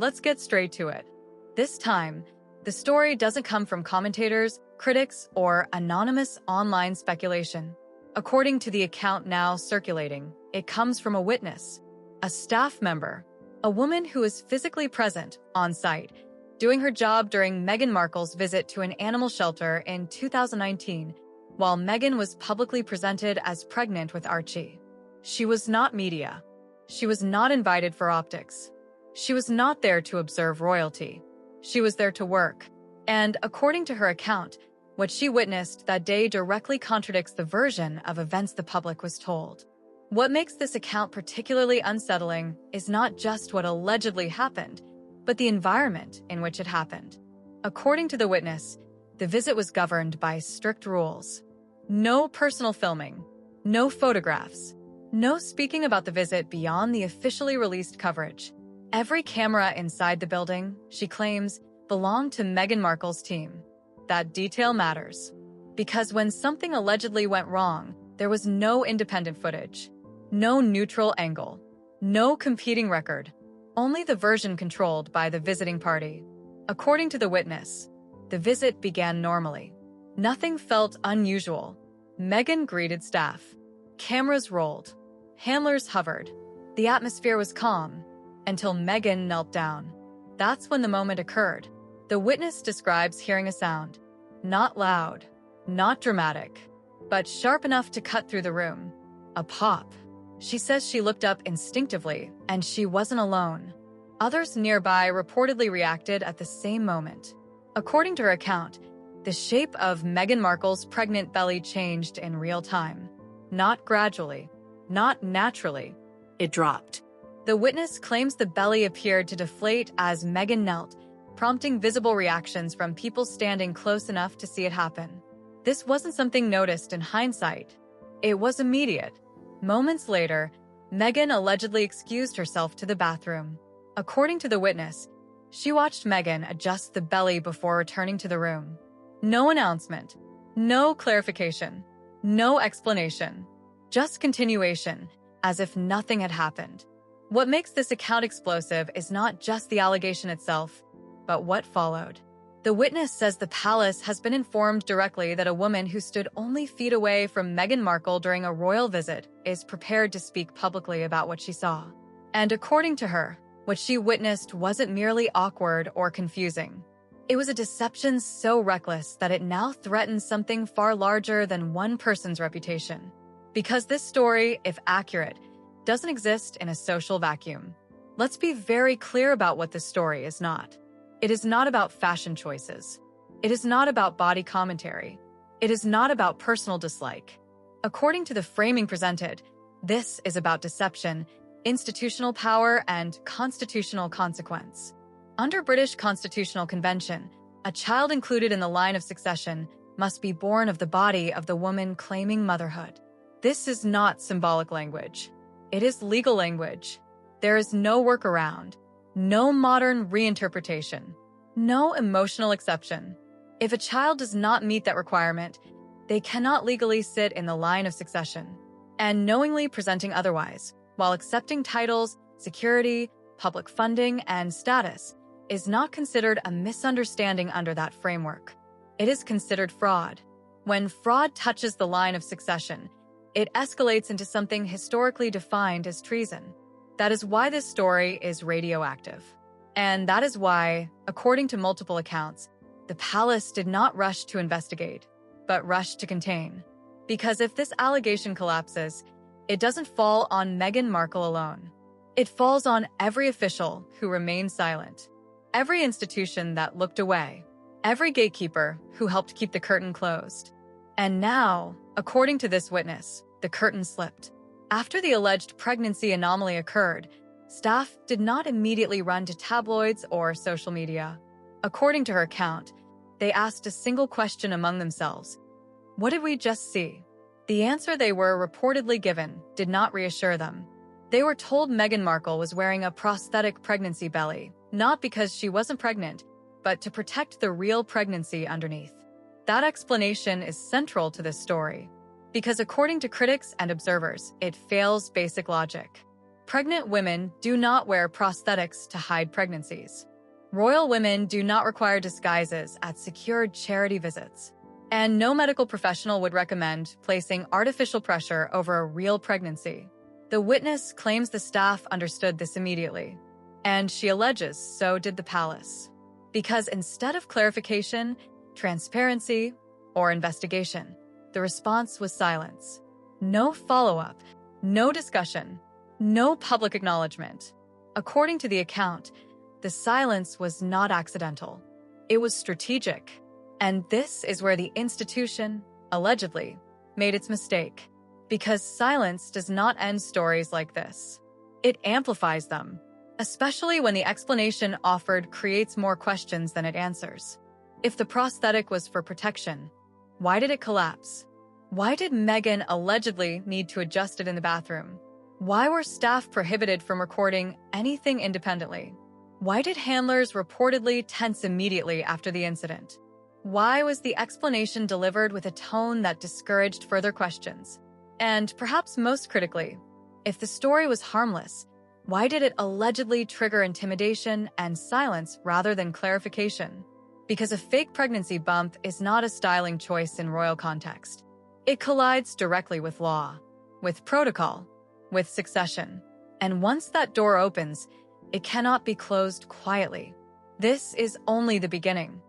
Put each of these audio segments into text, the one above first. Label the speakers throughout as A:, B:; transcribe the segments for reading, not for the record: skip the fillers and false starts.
A: let's get straight to it. This time, the story doesn't come from commentators, critics, or anonymous online speculation. According to the account now circulating, it comes from a witness, a staff member, a woman who is physically present on site, doing her job during Meghan Markle's visit to an animal shelter in 2019, while Meghan was publicly presented as pregnant with Archie. She was not media. She was not invited for optics. She was not there to observe royalty. She was there to work. And according to her account, what she witnessed that day directly contradicts the version of events the public was told. What makes this account particularly unsettling is not just what allegedly happened, but the environment in which it happened. According to the witness, the visit was governed by strict rules. No personal filming, no photographs, no speaking about the visit beyond the officially released coverage. Every camera inside the building, she claims, belonged to Meghan Markle's team. That detail matters. Because when something allegedly went wrong, there was no independent footage, no neutral angle, no competing record, only the version controlled by the visiting party. According to the witness, the visit began normally. Nothing felt unusual. Meghan greeted staff. Cameras rolled. Handlers hovered. The atmosphere was calm until Meghan knelt down. That's when the moment occurred. The witness describes hearing a sound. Not loud, not dramatic, but sharp enough to cut through the room. A pop. She says she looked up instinctively, and she wasn't alone. Others nearby reportedly reacted at the same moment. According to her account, the shape of Meghan Markle's pregnant belly changed in real time. Not gradually, not naturally. It dropped. The witness claims the belly appeared to deflate as Meghan knelt, prompting visible reactions from people standing close enough to see it happen. This wasn't something noticed in hindsight. It was immediate. Moments later, Meghan allegedly excused herself to the bathroom. According to the witness, she watched Meghan adjust the belly before returning to the room. No announcement, no clarification, no explanation, just continuation, as if nothing had happened. What makes this account explosive is not just the allegation itself, but what followed. The witness says the palace has been informed directly that a woman who stood only feet away from Meghan Markle during a royal visit is prepared to speak publicly about what she saw. And according to her, what she witnessed wasn't merely awkward or confusing. It was a deception so reckless that it now threatens something far larger than one person's reputation. Because this story, if accurate, doesn't exist in a social vacuum. Let's be very clear about what this story is not. It is not about fashion choices. It is not about body commentary. It is not about personal dislike. According to the framing presented, this is about deception, institutional power, and constitutional consequence. Under British Constitutional Convention, a child included in the line of succession must be born of the body of the woman claiming motherhood. This is not symbolic language. It is legal language. There is no workaround, no modern reinterpretation, no emotional exception. If a child does not meet that requirement, they cannot legally sit in the line of succession. And knowingly presenting otherwise, while accepting titles, security, public funding, and status, is not considered a misunderstanding under that framework. It is considered fraud. When fraud touches the line of succession, it escalates into something historically defined as treason. That is why this story is radioactive. And that is why, according to multiple accounts, the palace did not rush to investigate, but rushed to contain. Because if this allegation collapses, it doesn't fall on Meghan Markle alone. It falls on every official who remained silent, every institution that looked away, every gatekeeper who helped keep the curtain closed. And now, according to this witness, the curtain slipped. After the alleged pregnancy anomaly occurred, staff did not immediately run to tabloids or social media. According to her account, they asked a single question among themselves. What did we just see? The answer they were reportedly given did not reassure them. They were told Meghan Markle was wearing a prosthetic pregnancy belly, not because she wasn't pregnant, but to protect the real pregnancy underneath. That explanation is central to this story, because according to critics and observers, it fails basic logic. Pregnant women do not wear prosthetics to hide pregnancies. Royal women do not require disguises at secured charity visits. And no medical professional would recommend placing artificial pressure over a real pregnancy. The witness claims the staff understood this immediately. And she alleges so did the palace. Because instead of clarification, transparency, or investigation, the response was silence. No follow-up, no discussion, no public acknowledgement. According to the account, the silence was not accidental. It was strategic. And this is where the institution, allegedly, made its mistake. Because silence does not end stories like this. It amplifies them, especially when the explanation offered creates more questions than it answers. If the prosthetic was for protection, why did it collapse? Why did Meghan allegedly need to adjust it in the bathroom? Why were staff prohibited from recording anything independently? Why did handlers reportedly tense immediately after the incident? Why was the explanation delivered with a tone that discouraged further questions? And perhaps most critically, if the story was harmless, why did it allegedly trigger intimidation and silence rather than clarification? Because a fake pregnancy bump is not a styling choice in royal context. It collides directly with law, with protocol, with succession. And once that door opens, it cannot be closed quietly. This is only the beginning.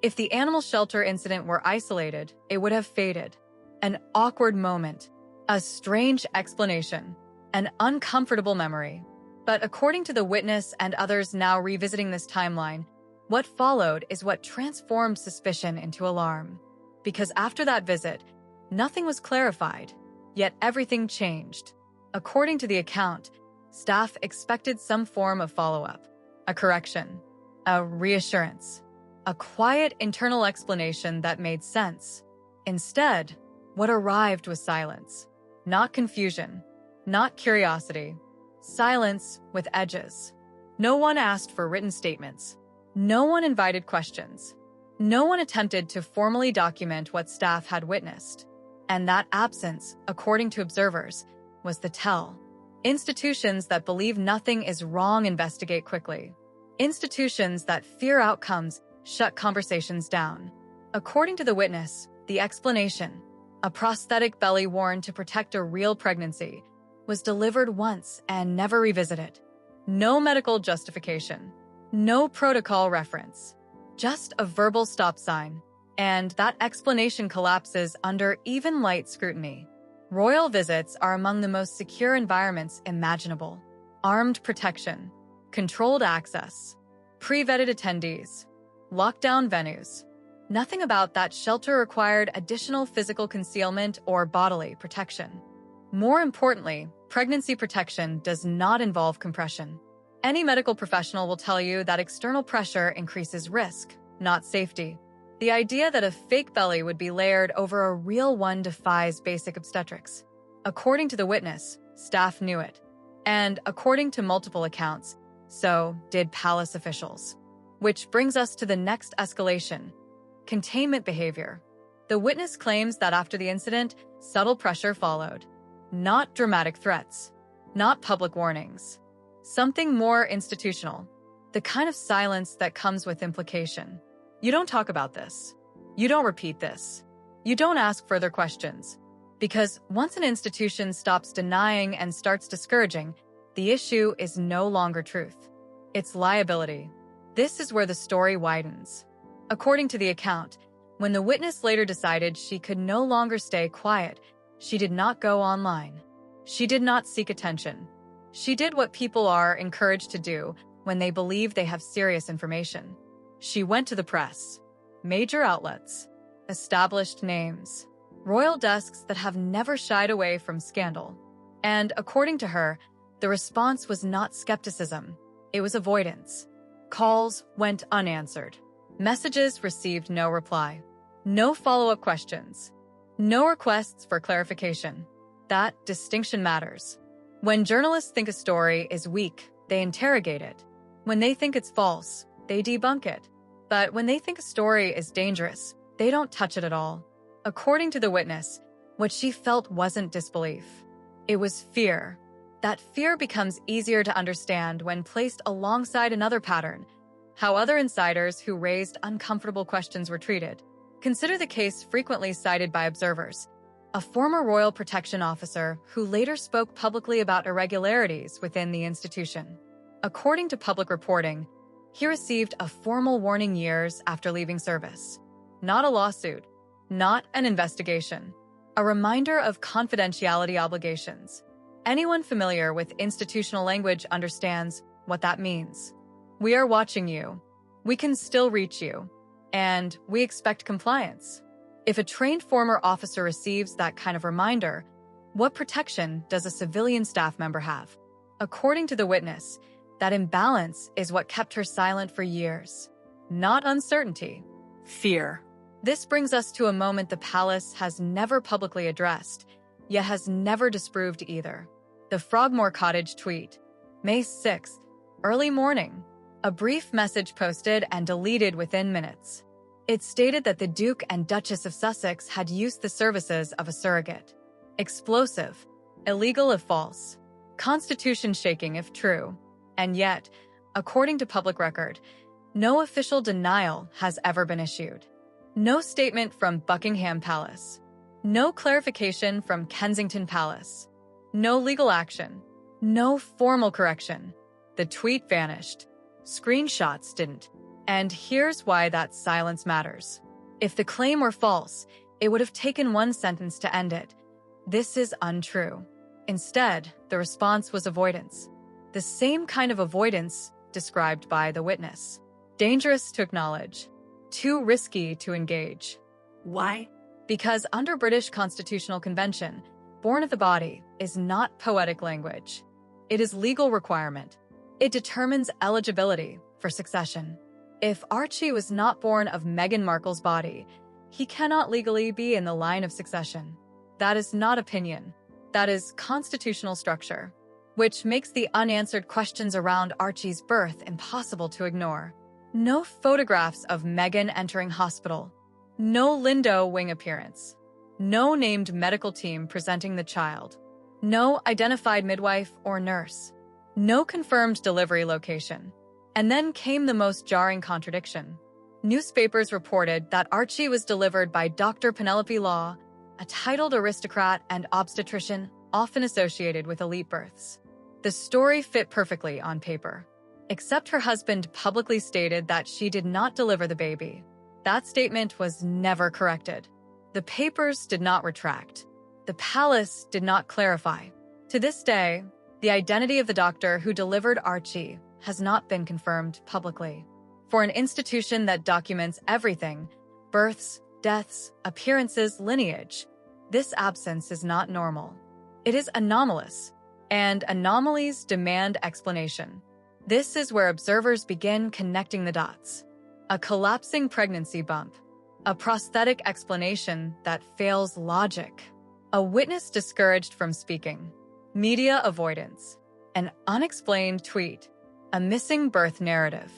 A: If the animal shelter incident were isolated, it would have faded. An awkward moment, a strange explanation, an uncomfortable memory. But according to the witness and others now revisiting this timeline, what followed is what transformed suspicion into alarm. Because after that visit, nothing was clarified, yet everything changed. According to the account, staff expected some form of follow-up, a correction, a reassurance, a quiet internal explanation that made sense. Instead, what arrived was silence. Not confusion, not curiosity. Silence with edges. No one asked for written statements. No one invited questions. No one attempted to formally document what staff had witnessed. And that absence, according to observers, was the tell. Institutions that believe nothing is wrong investigate quickly. Institutions that fear outcomes shut conversations down. According to the witness, the explanation, a prosthetic belly worn to protect a real pregnancy, was delivered once and never revisited. No medical justification, no protocol reference, just a verbal stop sign. And that explanation collapses under even light scrutiny. Royal visits are among the most secure environments imaginable. Armed protection, controlled access, pre-vetted attendees, lockdown venues. Nothing about that shelter required additional physical concealment or bodily protection. More importantly, pregnancy protection does not involve compression. Any medical professional will tell you that external pressure increases risk, not safety. The idea that a fake belly would be layered over a real one defies basic obstetrics. According to the witness, staff knew it. And according to multiple accounts, so did palace officials. Which brings us to the next escalation: containment behavior. The witness claims that after the incident, subtle pressure followed. Not dramatic threats, not public warnings. Something more institutional. The kind of silence that comes with implication. You don't talk about this. You don't repeat this. You don't ask further questions. Because once an institution stops denying and starts discouraging, the issue is no longer truth. It's liability. This is where the story widens. According to the account, when the witness later decided she could no longer stay quiet, she did not go online. She did not seek attention. She did what people are encouraged to do when they believe they have serious information. She went to the press, major outlets, established names, royal desks that have never shied away from scandal. And according to her, the response was not skepticism, it was avoidance. Calls went unanswered. Messages received no reply. No follow-up questions. No requests for clarification. That distinction matters. When journalists think a story is weak, they interrogate it. When they think it's false, they debunk it. But when they think a story is dangerous, they don't touch it at all. According to the witness, what she felt wasn't disbelief. It was fear. That fear becomes easier to understand when placed alongside another pattern: how other insiders who raised uncomfortable questions were treated. Consider the case frequently cited by observers: a former royal protection officer who later spoke publicly about irregularities within the institution. According to public reporting, he received a formal warning years after leaving service. Not a lawsuit, not an investigation. A reminder of confidentiality obligations. Anyone familiar with institutional language understands what that means. We are watching you. We can still reach you. And we expect compliance. If a trained former officer receives that kind of reminder, what protection does a civilian staff member have? According to the witness, that imbalance is what kept her silent for years. Not uncertainty. Fear. This brings us to a moment the palace has never publicly addressed, yet has never disproved either. The Frogmore Cottage tweet. May 6th, early morning. A brief message posted and deleted within minutes. It stated that the Duke and Duchess of Sussex had used the services of a surrogate. Explosive. Illegal if false. Constitution shaking if true. And yet, according to public record, no official denial has ever been issued. No statement from Buckingham Palace. No clarification from Kensington Palace. No legal action. No formal correction. The tweet vanished. Screenshots didn't. And here's why that silence matters. If the claim were false, it would have taken one sentence to end it. This is untrue. Instead, the response was avoidance. The same kind of avoidance described by the witness. Dangerous to acknowledge. Too risky to engage. Why? Because under British Constitutional Convention, born of the body is not poetic language. It is legal requirement. It determines eligibility for succession. If Archie was not born of Meghan Markle's body, he cannot legally be in the line of succession. That is not opinion. That is constitutional structure, which makes the unanswered questions around Archie's birth impossible to ignore. No photographs of Meghan entering hospital. No Lindo wing appearance. No named medical team presenting the child. No identified midwife or nurse. No confirmed delivery location. And then came the most jarring contradiction. Newspapers reported that Archie was delivered by Dr. Penelope Law, a titled aristocrat and obstetrician often associated with elite births. The story fit perfectly on paper, except her husband publicly stated that she did not deliver the baby. That statement was never corrected. The papers did not retract. The palace did not clarify. To this day, the identity of the doctor who delivered Archie has not been confirmed publicly. For an institution that documents everything, births, deaths, appearances, lineage, this absence is not normal. It is anomalous, and anomalies demand explanation. This is where observers begin connecting the dots. A collapsing pregnancy bump, a prosthetic explanation that fails logic, a witness discouraged from speaking, media avoidance, an unexplained tweet, a missing birth narrative.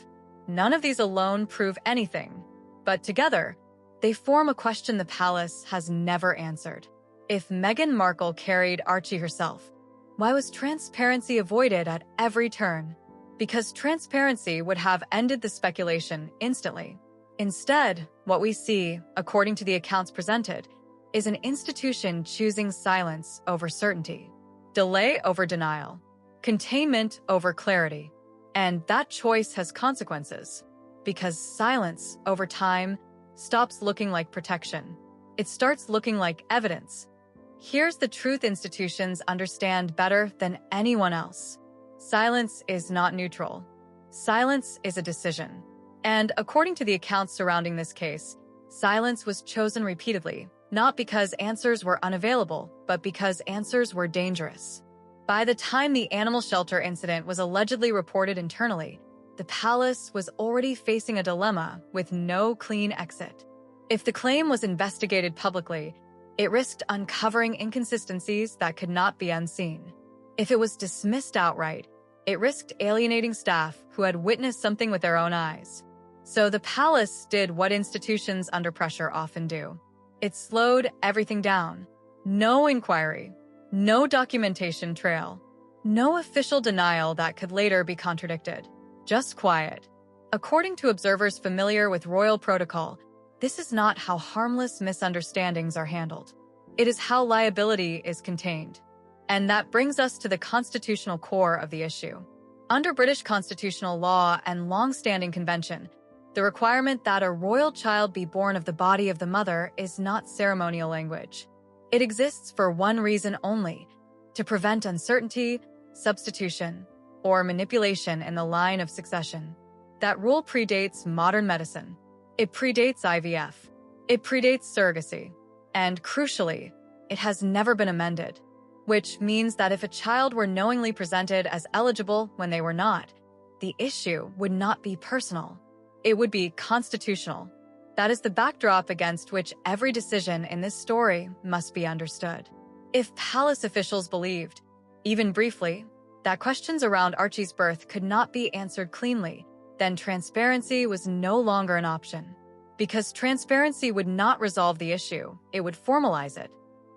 A: None of these alone prove anything, but together, they form a question the palace has never answered. If Meghan Markle carried Archie herself, why was transparency avoided at every turn? Because transparency would have ended the speculation instantly. Instead, what we see, according to the accounts presented, is an institution choosing silence over certainty, delay over denial, containment over clarity. And that choice has consequences, because silence, over time, stops looking like protection. It starts looking like evidence. Here's the truth institutions understand better than anyone else. Silence is not neutral. Silence is a decision. And according to the accounts surrounding this case, silence was chosen repeatedly, not because answers were unavailable, but because answers were dangerous. By the time the animal shelter incident was allegedly reported internally, the palace was already facing a dilemma with no clean exit. If the claim was investigated publicly, it risked uncovering inconsistencies that could not be unseen. If it was dismissed outright, it risked alienating staff who had witnessed something with their own eyes. So the palace did what institutions under pressure often do. It slowed everything down. No inquiry. No documentation trail. No official denial that could later be contradicted. Just quiet. According to observers familiar with royal protocol, this is not how harmless misunderstandings are handled. It is how liability is contained. And that brings us to the constitutional core of the issue. Under British constitutional law and long-standing convention, the requirement that a royal child be born of the body of the mother is not ceremonial language. It exists for one reason only: to prevent uncertainty, substitution, or manipulation in the line of succession. That rule predates modern medicine. It predates IVF. It predates surrogacy. And crucially, it has never been amended. Which means that if a child were knowingly presented as eligible when they were not, the issue would not be personal. It would be constitutional. That is the backdrop against which every decision in this story must be understood. If palace officials believed, even briefly, that questions around Archie's birth could not be answered cleanly, then transparency was no longer an option. Because transparency would not resolve the issue, it would formalize it.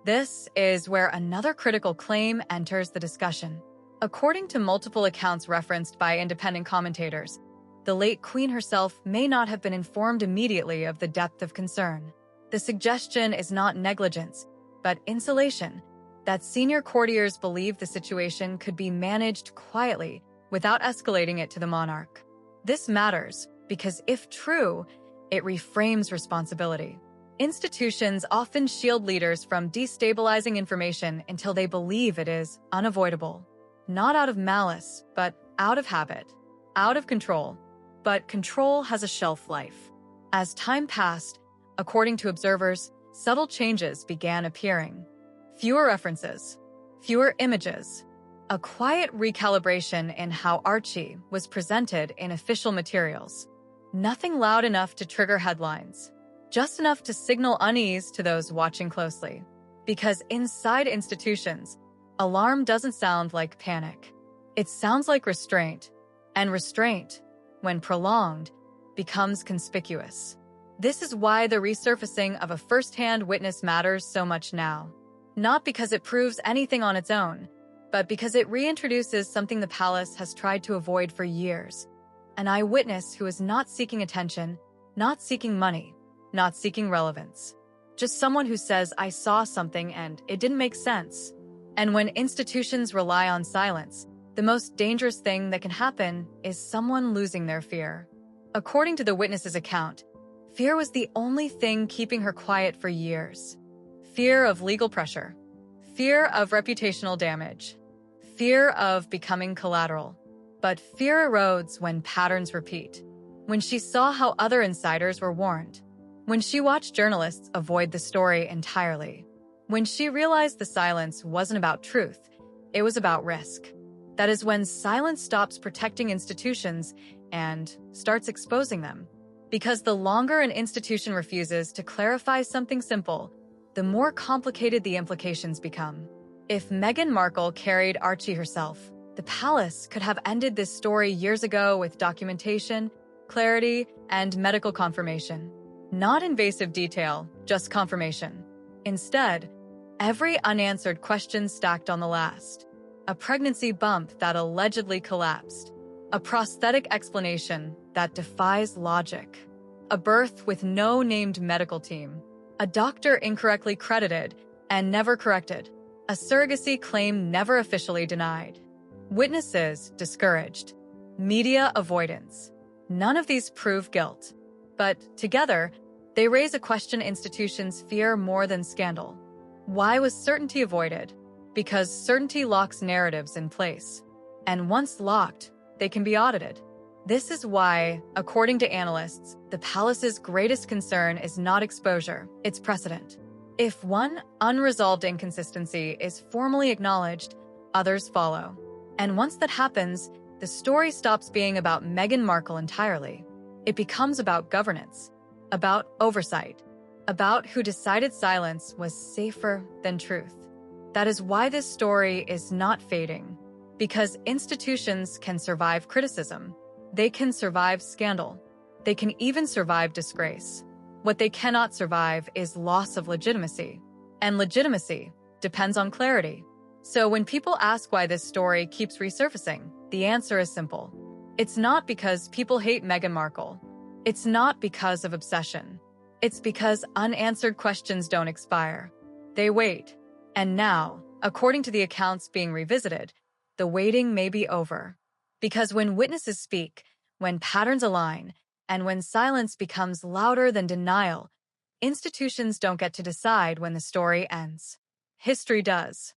A: This is where another critical claim enters the discussion. According to multiple accounts referenced by independent commentators, the late Queen herself may not have been informed immediately of the depth of concern. The suggestion is not negligence, but insulation, that senior courtiers believed the situation could be managed quietly without escalating it to the monarch. This matters because, if true, it reframes responsibility. Institutions often shield leaders from destabilizing information until they believe it is unavoidable. Not out of malice, but out of habit. Out of control. But control has a shelf life. As time passed, according to observers, subtle changes began appearing. Fewer references. Fewer images. A quiet recalibration in how Archie was presented in official materials. Nothing loud enough to trigger headlines. Just enough to signal unease to those watching closely. Because inside institutions, alarm doesn't sound like panic. It sounds like restraint. And restraint, when prolonged, becomes conspicuous. This is why the resurfacing of a first-hand witness matters so much now. Not because it proves anything on its own, but because it reintroduces something the palace has tried to avoid for years. An eyewitness who is not seeking attention, not seeking money, not seeking relevance. Just someone who says, "I saw something and it didn't make sense." And when institutions rely on silence, the most dangerous thing that can happen is someone losing their fear. According to the witness's account, fear was the only thing keeping her quiet for years. Fear of legal pressure. Fear of reputational damage. Fear of becoming collateral. But fear erodes when patterns repeat. When she saw how other insiders were warned. When she watched journalists avoid the story entirely. When she realized the silence wasn't about truth, it was about risk. That is when silence stops protecting institutions and starts exposing them. Because the longer an institution refuses to clarify something simple, the more complicated the implications become. If Meghan Markle carried Archie herself, the palace could have ended this story years ago with documentation, clarity, and medical confirmation. Not invasive detail, just confirmation. Instead, every unanswered question stacked on the last. A pregnancy bump that allegedly collapsed. A prosthetic explanation that defies logic. A birth with no named medical team. A doctor incorrectly credited and never corrected. A surrogacy claim never officially denied. Witnesses discouraged. Media avoidance. None of these prove guilt. But together, they raise a question institutions fear more than scandal. Why was certainty avoided? Because certainty locks narratives in place. And once locked, they can be audited. This is why, according to analysts, the palace's greatest concern is not exposure, it's precedent. If one unresolved inconsistency is formally acknowledged, others follow. And once that happens, the story stops being about Meghan Markle entirely. It becomes about governance, about oversight, about who decided silence was safer than truth. That is why this story is not fading. Because institutions can survive criticism. They can survive scandal. They can even survive disgrace. What they cannot survive is loss of legitimacy. And legitimacy depends on clarity. So when people ask why this story keeps resurfacing, the answer is simple. It's not because people hate Meghan Markle. It's not because of obsession. It's because unanswered questions don't expire. They wait. And now, according to the accounts being revisited, the waiting may be over. Because when witnesses speak, when patterns align, and when silence becomes louder than denial, institutions don't get to decide when the story ends. History does.